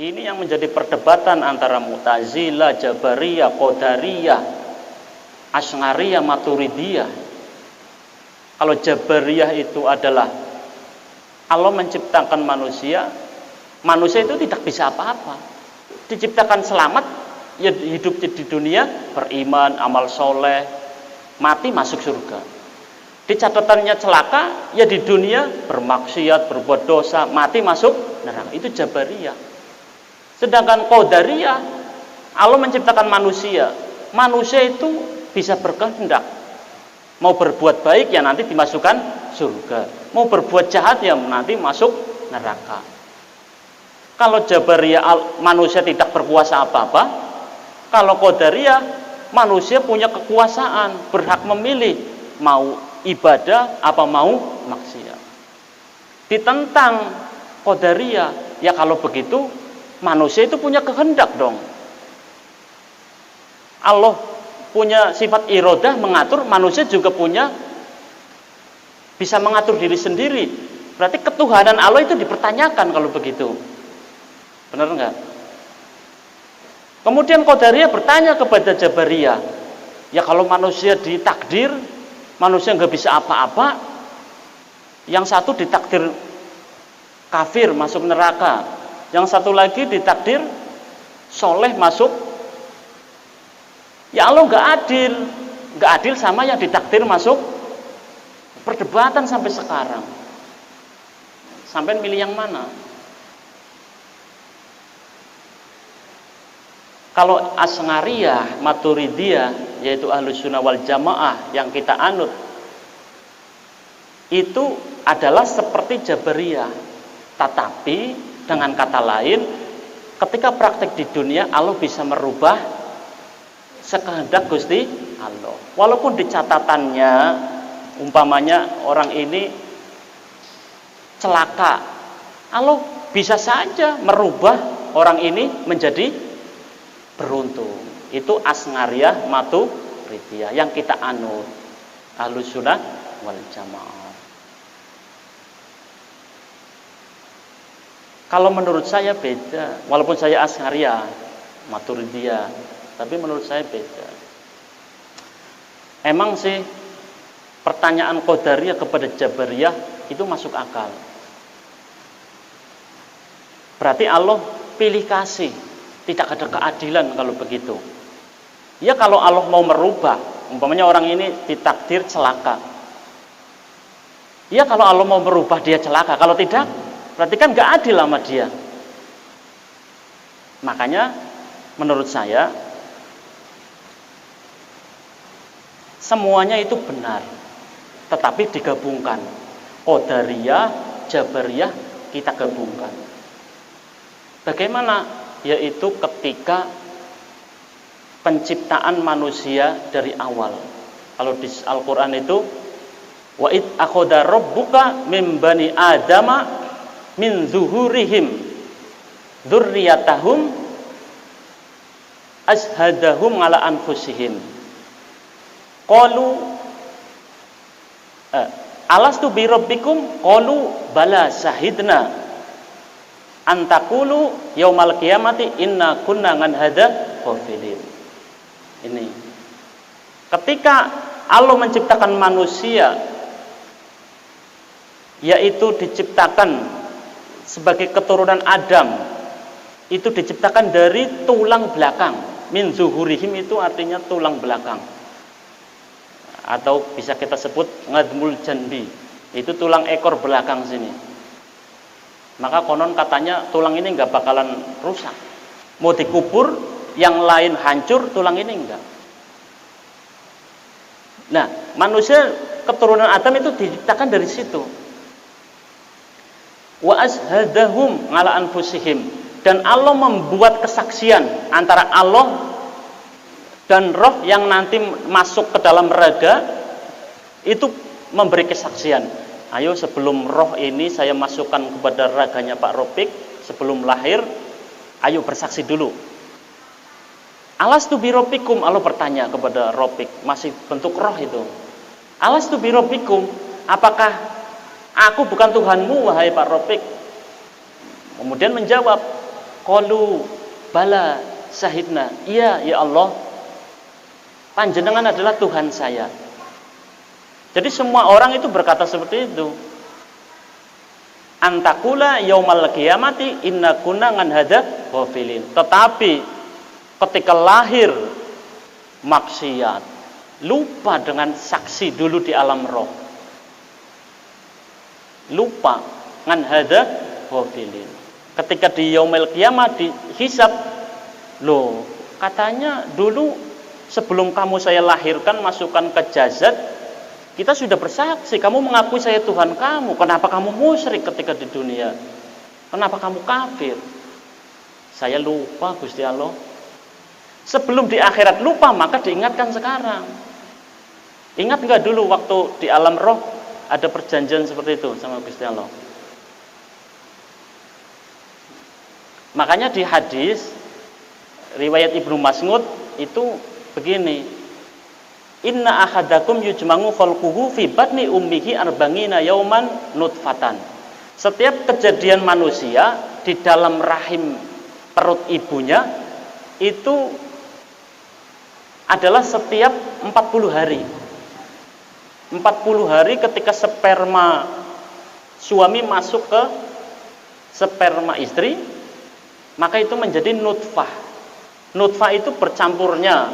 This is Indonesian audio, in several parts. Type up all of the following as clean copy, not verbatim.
Ini yang menjadi perdebatan antara Mu'tazilah, Jabariyah, Qadariyah, Asy'ariyah, Maturidiyah. Kalau Jabariyah itu adalah Allah menciptakan manusia, manusia itu tidak bisa apa-apa. Diciptakan selamat, ya hidup di dunia beriman, amal soleh, mati masuk surga. Di catatannya celaka, ya di dunia bermaksiat, berbuat dosa, mati masuk neraka. Itu Jabariyah. Sedangkan Qadariyah, Allah menciptakan manusia. Manusia itu bisa berkehendak. Mau berbuat baik ya nanti dimasukkan surga. Mau berbuat jahat ya nanti masuk neraka. Kalau Jabariyah manusia tidak berkuasa apa-apa. Kalau Qadariyah manusia punya kekuasaan, berhak memilih mau ibadah apa mau maksiat. Ditentang Qadariyah, ya kalau begitu manusia itu punya kehendak dong. Allah punya sifat irodah mengatur, manusia juga punya bisa mengatur diri sendiri. Berarti ketuhanan Allah itu dipertanyakan kalau begitu. Benar enggak? Kemudian Qadariyah bertanya kepada Jabariyah, ya kalau manusia ditakdir, manusia nggak bisa apa-apa, yang satu ditakdir kafir masuk neraka, yang satu lagi ditakdir soleh masuk. Ya Allah nggak adil sama yang ditakdir masuk. Perdebatan sampai sekarang. Sampai milih yang mana? Kalau Asy'ariyah, Maturidiyah, yaitu Ahlussunnah wal Jamaah yang kita anut, itu adalah seperti Jabariyah. Tetapi dengan kata lain, ketika praktek di dunia Allah bisa merubah sekehendak Gusti Allah. Walaupun di catatannya umpamanya orang ini celaka, Allah bisa saja merubah orang ini menjadi beruntung. Itu Asy'ariyah, Maturidiyah yang kita anut, Ahlussunnah wal Jamaah. Kalau menurut saya beda, walaupun saya Asy'ariyah, Maturidiyah, tapi menurut saya beda. Emang sih pertanyaan Qadariyah kepada Jabariyah itu masuk akal. Berarti Allah pilih kasih, tidak ada keadilan kalau begitu. Ya kalau Allah mau merubah, umpamanya orang ini ditakdir celaka. Ya kalau Allah mau merubah dia celaka, kalau tidak berarti kan gak adil sama dia. Makanya menurut saya semuanya itu benar, tetapi digabungkan. Qadariyah, Jabariyah kita gabungkan. Bagaimana? Yaitu ketika penciptaan manusia dari awal. Kalau di Al-Quran itu wa id akhadha rabbuka min bani adama min zuhurihim dzurriyyatahum ashhadahum ala anfusihim qalu alastu bi rabbikum qalu bala syahidna antakulu yaumal qiyamati inna kunna an hadza ghafilin. Ini ketika Allah menciptakan manusia, yaitu diciptakan sebagai keturunan Adam, itu diciptakan dari tulang belakang. Min zuhurihim itu artinya tulang belakang, atau bisa kita sebut ngadmul janbi, itu tulang ekor belakang sini. Maka konon katanya tulang ini nggak bakalan rusak. Mau dikubur, yang lain hancur, tulang ini enggak. Nah, manusia keturunan Adam itu diciptakan dari situ. Wa ashhadahum ala anfusihim, dan Allah membuat kesaksian antara Allah dan roh yang nanti masuk ke dalam raga itu memberi kesaksian. Ayo sebelum roh ini saya masukkan kepada raganya Pak Ropik, sebelum lahir, ayo bersaksi dulu. Alastu bi rabbikum, Allah bertanya kepada Ropik, masih bentuk roh itu. Alastu bi rabbikum, apakah aku bukan Tuhanmu wahai Pak Ropik? Kemudian menjawab, Qalu bala syahidna. Iya ya Allah, panjenengan adalah Tuhan saya. Jadi semua orang itu berkata seperti itu. Antakula yaumal qiyamati inna kunna an hadza ghafilin. Tetapi ketika lahir maksiat, lupa dengan saksi dulu di alam roh. Lupa an hadza ghafilin. Ketika di yaumil qiyamah dihisab, loh, katanya dulu sebelum kamu saya lahirkan masukkan ke jasad, kita sudah bersaksi, kamu mengakui saya Tuhan kamu. Kenapa kamu musyrik ketika di dunia? Kenapa kamu kafir? Saya lupa Gusti Allah. Sebelum di akhirat lupa, maka diingatkan sekarang. Ingat nggak dulu waktu di alam roh ada perjanjian seperti itu sama Gusti Allah? Makanya di hadis riwayat Ibnu Mas'ud itu begini, inna ahadakum yujma'u khalquhu fi batni ummihi arba'ina yauman nutfatan. Setiap kejadian manusia di dalam rahim perut ibunya itu adalah setiap 40 hari. 40 hari ketika sperma suami masuk ke sperma istri, maka itu menjadi nutfah. Nutfah itu bercampurnya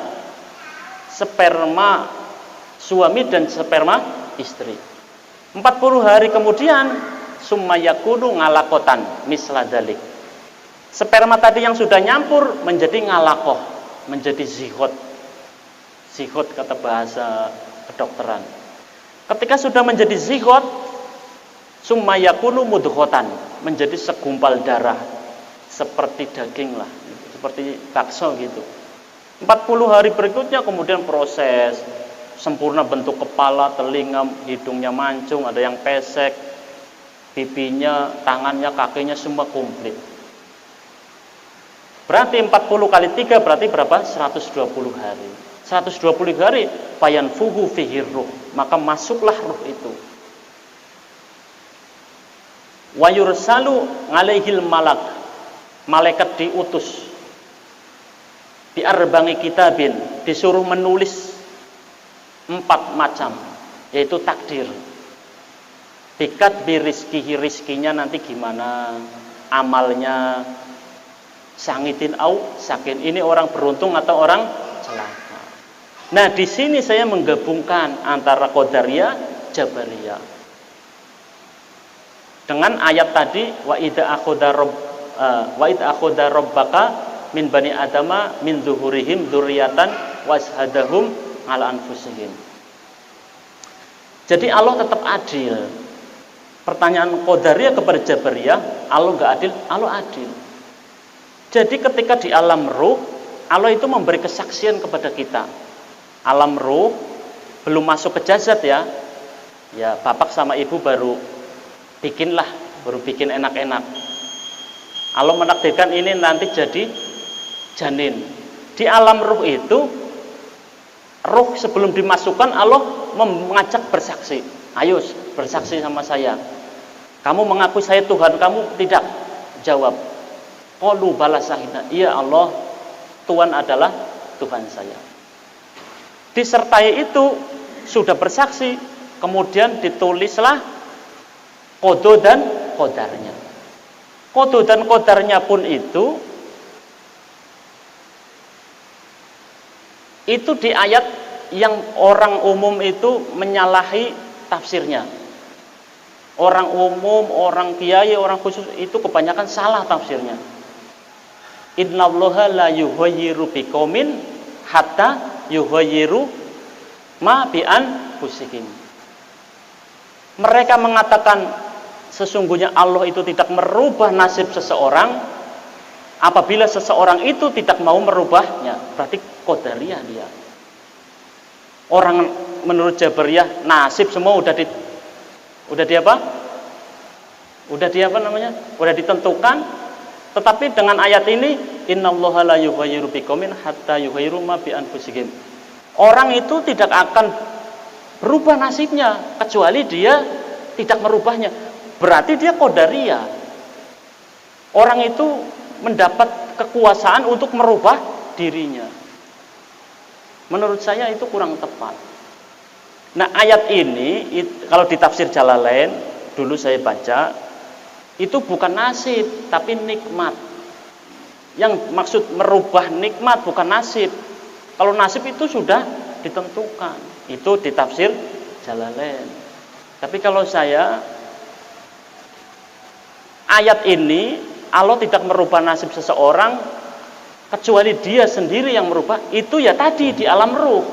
sperma suami dan sperma istri. 40 hari kemudian summa yakunu ngalakotan misladalik. Sperma tadi yang sudah nyampur menjadi ngalakoh, menjadi zigot. Zigot kata bahasa kedokteran. Ketika sudah menjadi zigot, summa yakunu mudghotan, menjadi segumpal darah seperti daging lah, seperti bakso gitu. 40 hari berikutnya kemudian proses sempurna, bentuk kepala, telinga, hidungnya mancung, ada yang pesek, pipinya, tangannya, kakinya semua komplit. Berarti 40 kali 3 berarti berapa? 120 hari. 120 hari fayanfuhu fihi ruh, maka masuklah ruh itu. Wa yursalu alaihil malak, malaikat diutus diarbangi kitabin, disuruh menulis 4 macam, yaitu takdir. Bikat birizkihi, rizkinya nanti gimana, amalnya, sangitin au sakin, ini orang beruntung atau orang celaka. Nah, di sini saya menggabungkan antara Qadariyah, Jabariyah dengan ayat tadi wa idza akhadha rabbaka min bani adama min zuhurihim dzurriyyatan washadahum ala anfusihim. Jadi Allah tetap adil. Pertanyaan Qadariyah kepada Jabariyah, Allah enggak adil? Allah adil. Jadi ketika di alam ruh, Allah itu memberi kesaksian kepada kita. Alam ruh belum masuk ke jasad ya. Ya, bapak sama ibu baru bikin enak-enak. Allah menakdirkan ini nanti jadi janin. Di alam ruh itu, ruh sebelum dimasukkan Allah mengajak bersaksi. Ayo bersaksi sama saya. Kamu mengakui saya Tuhan kamu? Tidak. Jawab. Qalu bala syahidna. Iya Allah, Tuhan adalah Tuhan saya. Disertai itu sudah bersaksi, kemudian ditulislah qada dan qadarnya. Qada dan qadarnya pun itu di ayat yang orang umum itu menyalahi tafsirnya. Orang umum, orang kiai, orang khusus itu kebanyakan salah tafsirnya. Innallaha la yughayyiru biqaumin hatta yughayyiru ma bi anfusihim. Mereka mengatakan sesungguhnya Allah itu tidak merubah nasib seseorang apabila seseorang itu tidak mau merubahnya. Berarti Qadariyah dia. Orang menurut Jabariyah nasib semua udah di ditentukan. Tetapi dengan ayat ini innallaha la yughayyiru biqaumin hatta yughayyiru ma bi anfusihim. Orang itu tidak akan berubah nasibnya kecuali dia tidak merubahnya. Berarti dia Qadariyah. Orang itu mendapat kekuasaan untuk merubah dirinya. Menurut saya itu kurang tepat. Nah, ayat ini kalau di tafsir Jalalain dulu saya baca, itu bukan nasib tapi nikmat. Yang maksud merubah nikmat bukan nasib. Kalau nasib itu sudah ditentukan. Itu di tafsir Jalalain. Tapi kalau saya, ayat ini Allah tidak merubah nasib seseorang kecuali dia sendiri yang merubah. Itu ya tadi di alam ruh.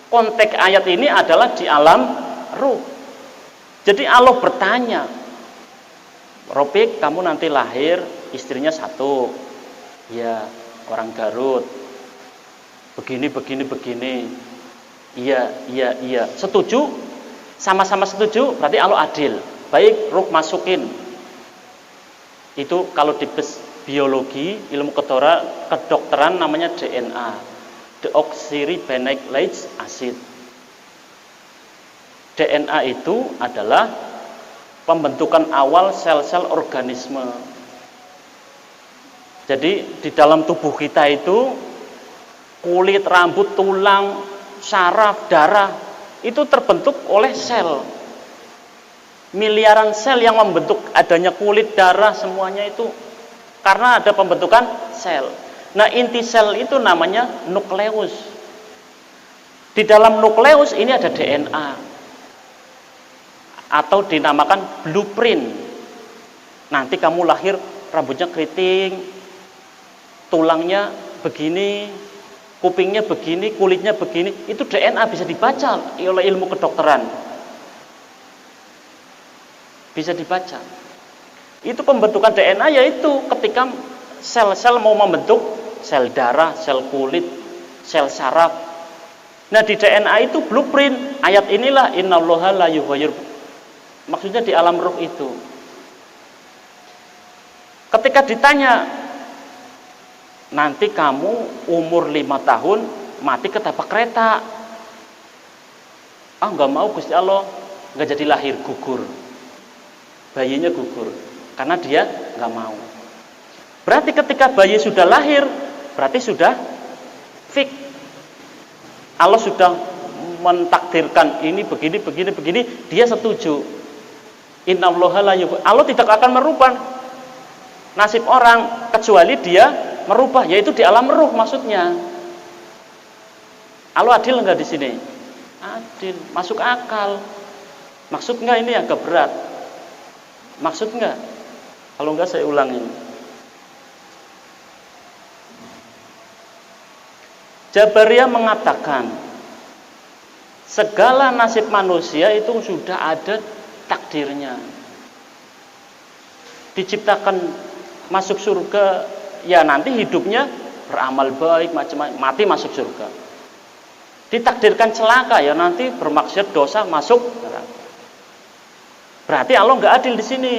Konteks ayat ini adalah di alam ruh. Jadi Allah bertanya, Robik, kamu nanti lahir istrinya satu, ya orang Garut, begini, iya, setuju, sama-sama setuju, berarti Allah adil. Baik, ruh masukin. Itu kalau di biologi, ilmu kedokteran namanya DNA, deoksiribonucleic acid. DNA itu adalah pembentukan awal sel-sel organisme. Jadi di dalam tubuh kita itu kulit, rambut, tulang, saraf, darah itu terbentuk oleh sel. Miliaran sel yang membentuk adanya kulit, darah, semuanya itu karena ada pembentukan sel. Nah, inti sel itu namanya nukleus. Di dalam nukleus ini ada DNA atau dinamakan blueprint. Nanti kamu lahir rambutnya keriting, tulangnya begini, kupingnya begini, kulitnya begini. Itu DNA bisa dibaca oleh ilmu kedokteran. Bisa dibaca. Itu pembentukan DNA yaitu ketika sel-sel mau membentuk sel darah, sel kulit, sel saraf. Nah, di DNA itu blueprint. Ayat inilah innallaha la yughayyiru. Maksudnya di alam ruh itu. Ketika ditanya, nanti kamu umur 5 tahun mati ketabrak kereta. Enggak mau Gusti Allah, enggak jadi lahir, gugur. Bayinya gugur karena dia nggak mau. Berarti ketika bayi sudah lahir, berarti sudah fix. Allah sudah mentakdirkan ini begini, dia setuju. Innallaha la yughayyiru. Allah tidak akan merubah nasib orang kecuali dia merubah, yaitu di alam ruh maksudnya. Allah adil nggak di sini? Adil, masuk akal. Maksud nggak ini agak berat? Maksud enggak? Kalau enggak saya ulangin. Jabariyah mengatakan segala nasib manusia itu sudah ada takdirnya. Diciptakan masuk surga, ya nanti hidupnya beramal baik macam-macam, mati masuk surga. Ditakdirkan celaka, ya nanti bermaksiat dosa masuk neraka. Berarti Allah nggak adil di sini.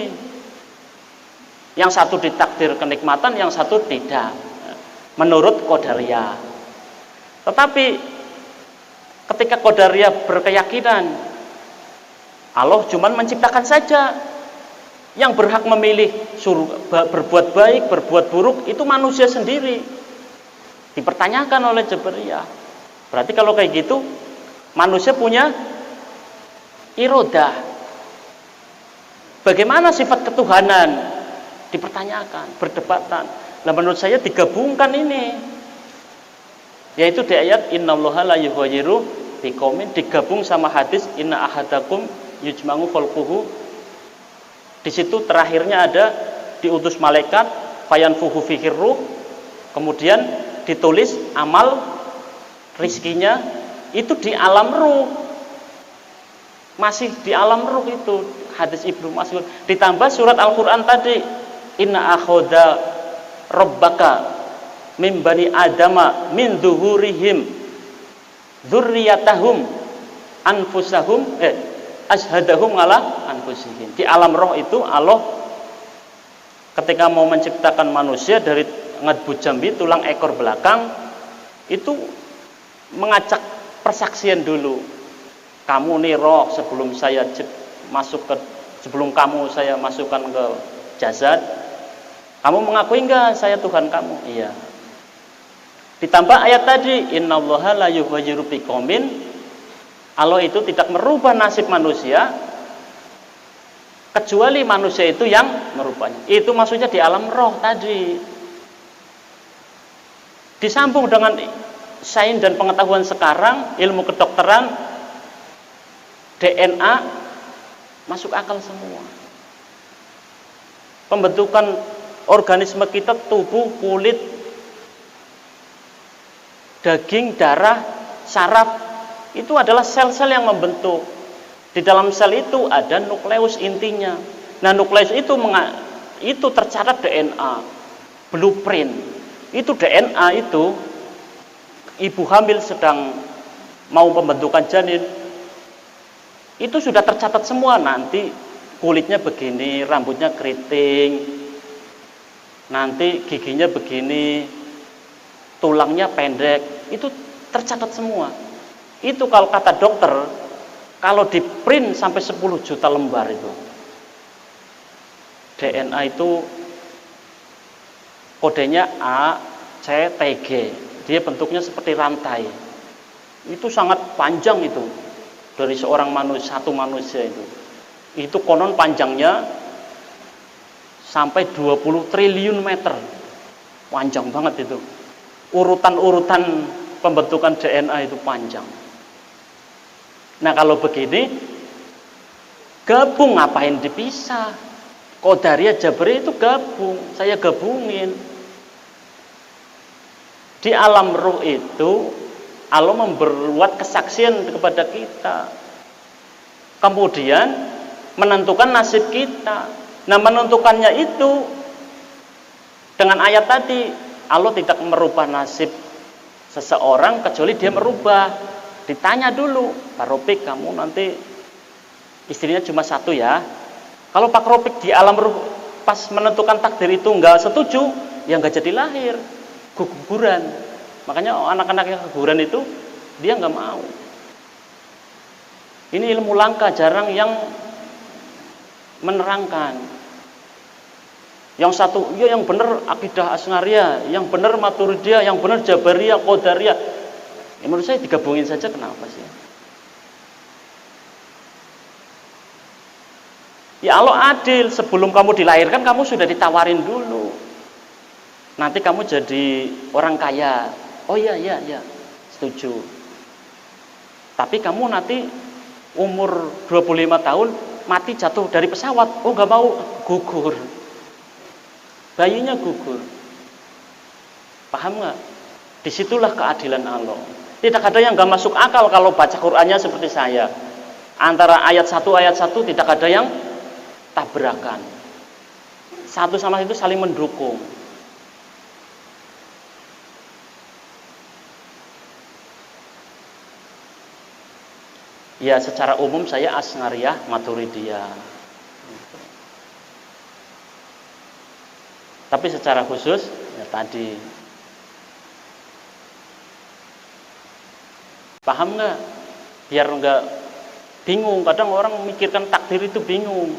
Yang satu ditakdir kenikmatan, yang satu tidak. Menurut Qadariyah. Tetapi ketika Qadariyah berkeyakinan Allah cuma menciptakan saja. Yang berhak memilih berbuat baik, berbuat buruk itu manusia sendiri. Dipertanyakan oleh Jabariyah. Berarti kalau kayak gitu manusia punya irodah. Bagaimana sifat ketuhanan? Dipertanyakan, berdebatan. Nah, menurut saya digabungkan ini. Yaitu di ayat innallaha la yughayyiru biqaumin digabung sama hadis inna ahadakum yujma'u khalquhu. Di situ terakhirnya ada diutus malaikat fayanfuhu fihi ruh. Kemudian ditulis amal rizkinya itu di alam ruh. Masih di alam ruh itu. Hadis Ibnu Mas'ud ditambah surat Al-Qur'an tadi inna akhoda rabbaka min bani adama min duhurihim dzurriyyatahum anfusahum ashhadahum ala anfusihim. Di alam roh itu Allah ketika mau menciptakan manusia dari ngadbu jambi tulang ekor belakang itu mengacak persaksian dulu. Kamu nih roh sebelum saya sebelum kamu saya masukkan ke jasad, Kamu mengakui enggak saya Tuhan kamu? Iya. Ditambah ayat tadi, innallaha la yughayyiru biqaumin, Allah itu tidak merubah nasib manusia kecuali manusia itu yang merubahnya. Itu maksudnya di alam roh tadi. Disambung dengan sains dan pengetahuan sekarang, ilmu kedokteran, DNA, masuk akal semua. Pembentukan organisme kita, tubuh, kulit, daging, darah, saraf, itu adalah sel-sel yang membentuk. Di dalam sel itu ada nukleus intinya. Nah, nukleus itu tercatat DNA, blueprint. Itu DNA itu, ibu hamil sedang mau pembentukan janin, itu sudah tercatat semua. Nanti kulitnya begini, rambutnya keriting, nanti giginya begini, tulangnya pendek, itu tercatat semua. Itu kalau kata dokter, kalau di print sampai 10 juta lembar itu DNA itu kodenya A, C, T, G. Dia bentuknya seperti rantai. Itu sangat panjang itu dari seorang manusia, satu manusia itu. Itu konon panjangnya sampai 20 triliun meter. Panjang banget itu. Urutan-urutan pembentukan DNA itu panjang. Nah, kalau begini gabung, ngapain dipisah? Qadariyah Jabariyah itu gabung, saya gabungin. Di alam ruh itu Allah membuat kesaksian kepada kita. Kemudian menentukan nasib kita. Nah, menentukannya itu dengan ayat tadi, Allah tidak merubah nasib seseorang kecuali dia merubah. Ditanya dulu, Pak Ropik, kamu nanti istrinya cuma satu ya. Kalau Pak Ropik di alam ruh pas menentukan takdir itu nggak setuju, ya nggak jadi lahir, guguran. Makanya anak-anak yang guguran itu dia nggak mau. Ini ilmu langka, jarang yang menerangkan. Yang satu, ya yang benar akidah Asy'ariyah, yang benar Maturidiyah, yang benar Jabariyah, Qadariyah. Ya, menurut saya digabungin saja, kenapa sih? Ya Allah adil, sebelum kamu dilahirkan kamu sudah ditawarin dulu. Nanti kamu jadi orang kaya. Oh iya, setuju. Tapi kamu nanti umur 25 tahun mati jatuh dari pesawat. Oh nggak mau, gugur. Bayinya gugur. Paham nggak? Disitulah keadilan Allah. Tidak ada yang nggak masuk akal kalau baca Qur'annya seperti saya. Antara ayat satu tidak ada yang tabrakan. Satu sama itu saling mendukung. Ya, secara umum saya Asy'ariyah, Maturidiyah. Tapi secara khusus ya tadi. Paham nggak? Biar nggak bingung. Kadang orang memikirkan takdir itu bingung.